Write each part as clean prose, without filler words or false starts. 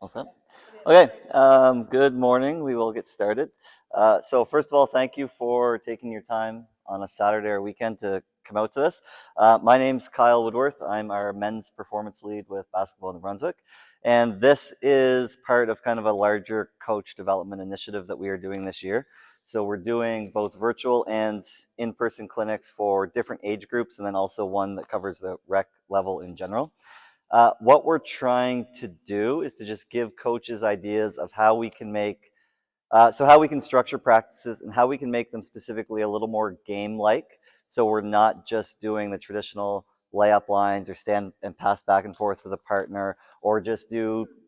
All set? Okay, good morning. We will get started. So first of all, thank you for taking your time on a Saturday or weekend to come out to this. My name's Kyle Woodworth. I'm our men's performance lead with Basketball in New Brunswick. And this is part of kind of a larger coach development initiative that we are doing this year. So we're doing both virtual and in-person clinics for different age groups, and then also one that covers the rec level in general. What we're trying to do is to just give coaches ideas of how we can make, how we can structure practices and how we can make them specifically a little more game-like. So we're not just doing the traditional layup lines or stand and pass back and forth with a partner, or just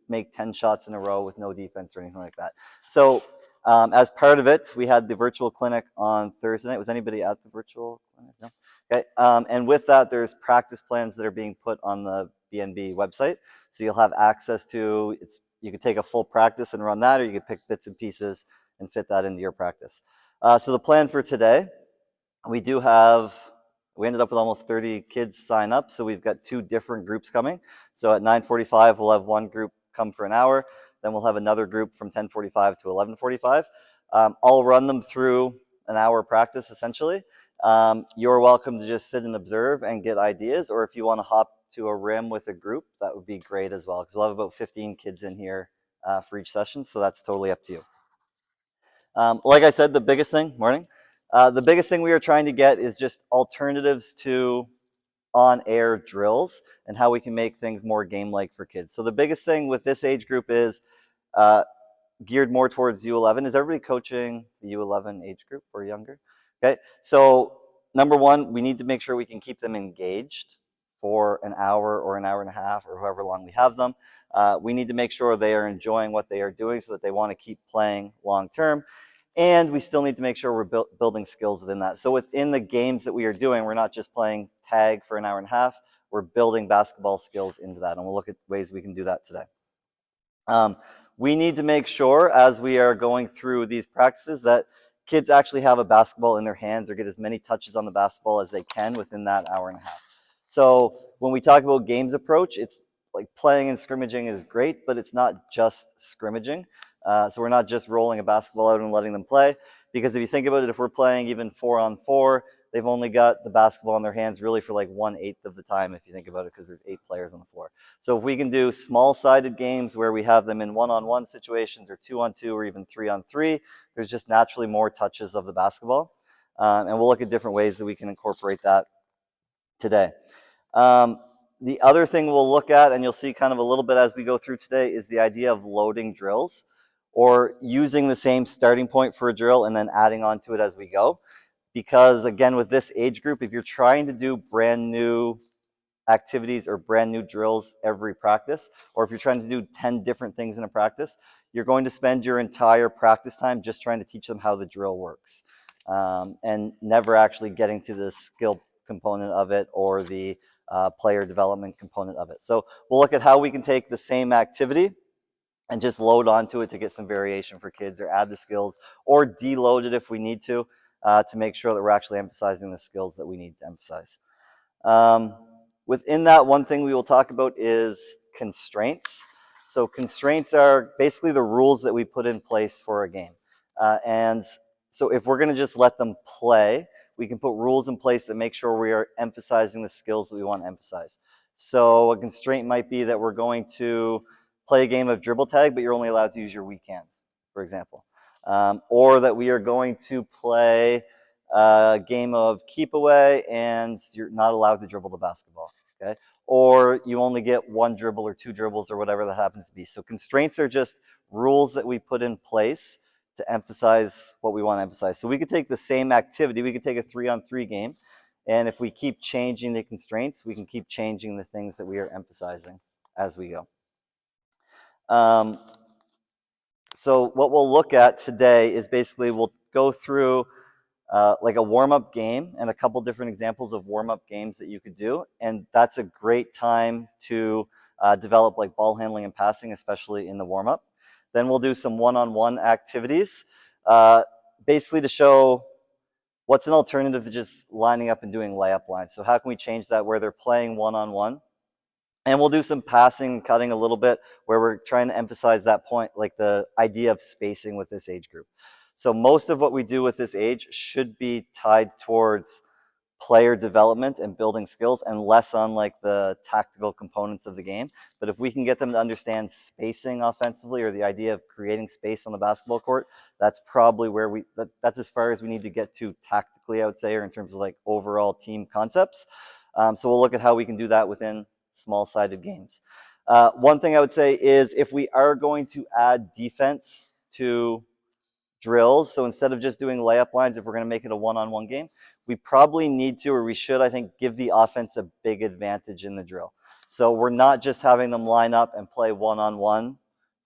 make 10 shots in a row with no defense or anything like that. So as part of it, we had the virtual clinic on Thursday night. Was anybody at the virtual clinic? No? Okay. And with that, there's practice plans that are being put on the BNB website. So you'll have access to, you can take a full practice and run that, or you can pick bits and pieces and fit that into your practice. So the plan for today, we ended up with almost 30 kids sign up. So we've got two different groups coming. So at 9:45, we'll have one group come for an hour. Then we'll have another group from 10:45 to 11:45. I'll run them through an hour practice, essentially. You're welcome to just sit and observe and get ideas, or if you want to hop to a rim with a group, that would be great as well, because we'll have about 15 kids in here for each session, so that's totally up to you. Like I said, the biggest thing we are trying to get is just alternatives to on-air drills and how we can make things more game-like for kids. So the biggest thing with this age group is geared more towards U11. Is everybody coaching the U11 age group or younger? Okay, so number one, we need to make sure we can keep them engaged for an hour or an hour and a half or however long we have them. We need to make sure they are enjoying what they are doing so that they want to keep playing long term. And we still need to make sure we're building skills within that. So within the games that we are doing, we're not just playing tag for an hour and a half. We're building basketball skills into that, and we'll look at ways we can do that today. We need to make sure as we are going through these practices that kids actually have a basketball in their hands or get as many touches on the basketball as they can within that hour and a half. So when we talk about games approach, it's like playing and scrimmaging is great, but it's not just scrimmaging. So we're not just rolling a basketball out and letting them play, because if you think about it, if we're playing even 4-on-4, they've only got the basketball in their hands really for like 1/8 of the time, if you think about it, because there's 8 players on the floor. So if we can do small-sided games where we have them in 1-on-1 situations or 2-on-2 or even 3-on-3, there's just naturally more touches of the basketball. And we'll look at different ways that we can incorporate that today. The other thing we'll look at, and you'll see kind of a little bit as we go through today, is the idea of loading drills, or using the same starting point for a drill and then adding on to it as we go. Because again, with this age group, if you're trying to do brand new activities or brand new drills every practice, or if you're trying to do 10 different things in a practice, you're going to spend your entire practice time just trying to teach them how the drill works, and never actually getting to the skill component of it or the player development component of it. So we'll look at how we can take the same activity and just load onto it to get some variation for kids, or add the skills, or deload it if we need to make sure that we're actually emphasizing the skills that we need to emphasize. Within that, one thing we will talk about is constraints. So constraints are basically the rules that we put in place for a game. And so if we're going to just let them play, we can put rules in place that make sure we are emphasizing the skills that we want to emphasize. So a constraint might be that we're going to play a game of dribble tag, but you're only allowed to use your weak hands, for example. Or that we are going to play a game of keep away and you're not allowed to dribble the basketball, okay? Or you only get one dribble or two dribbles or whatever that happens to be. So constraints are just rules that we put in place to emphasize what we want to emphasize. So we could take the same activity, we could take a 3-on-3 game, and if we keep changing the constraints, we can keep changing the things that we are emphasizing as we go. So what we'll look at today is basically we'll go through like a warm-up game and a couple different examples of warm-up games that you could do. And that's a great time to develop like ball handling and passing, especially in the warm-up. Then we'll do some one-on-one activities, basically to show what's an alternative to just lining up and doing layup lines. So how can we change that where they're playing one-on-one And we'll do some passing, cutting a little bit, where we're trying to emphasize that point, like the idea of spacing with this age group. So most of what we do with this age should be tied towards player development and building skills, and less on like the tactical components of the game. But if we can get them to understand spacing offensively, or the idea of creating space on the basketball court, that's probably where that's as far as we need to get to tactically, I would say, or in terms of like overall team concepts. So we'll look at how we can do that within small-sided games. One thing I would say is, if we are going to add defense to drills, so instead of just doing layup lines, if we're going to make it a one-on-one game, we probably need to, or we should, I think, give the offense a big advantage in the drill. So we're not just having them line up and play one-on-one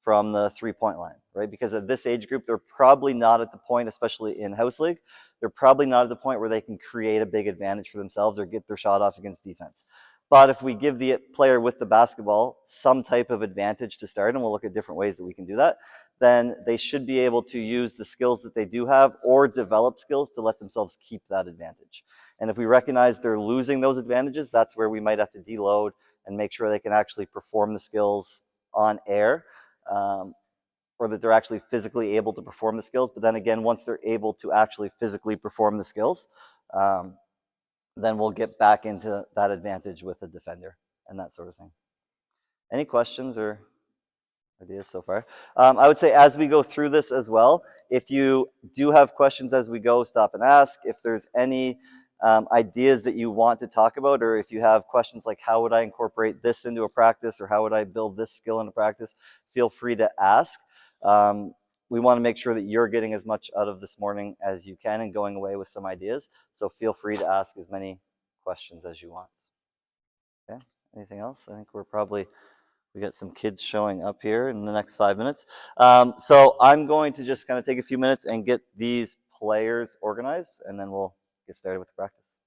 from the three-point line, right? Because at this age group, they're probably not at the point, especially in house league, they're probably not at the point where they can create a big advantage for themselves or get their shot off against defense. But if we give the player with the basketball some type of advantage to start, and we'll look at different ways that we can do that, then they should be able to use the skills that they do have, or develop skills to let themselves keep that advantage. And if we recognize they're losing those advantages, that's where we might have to deload and make sure they can actually perform the skills on air, or that they're actually physically able to perform the skills. But then again, once they're able to actually physically perform the skills, then we'll get back into that advantage with a defender and that sort of thing. Any questions or ideas so far? I would say, as we go through this as well, if you do have questions as we go, stop and ask. If there's any ideas that you want to talk about, or if you have questions like, how would I incorporate this into a practice, or how would I build this skill into practice, feel free to ask. We want to make sure that you're getting as much out of this morning as you can and going away with some ideas. So feel free to ask as many questions as you want. Okay, anything else? I think we got some kids showing up here in the next 5 minutes. So I'm going to just kind of take a few minutes and get these players organized, and then we'll get started with the practice.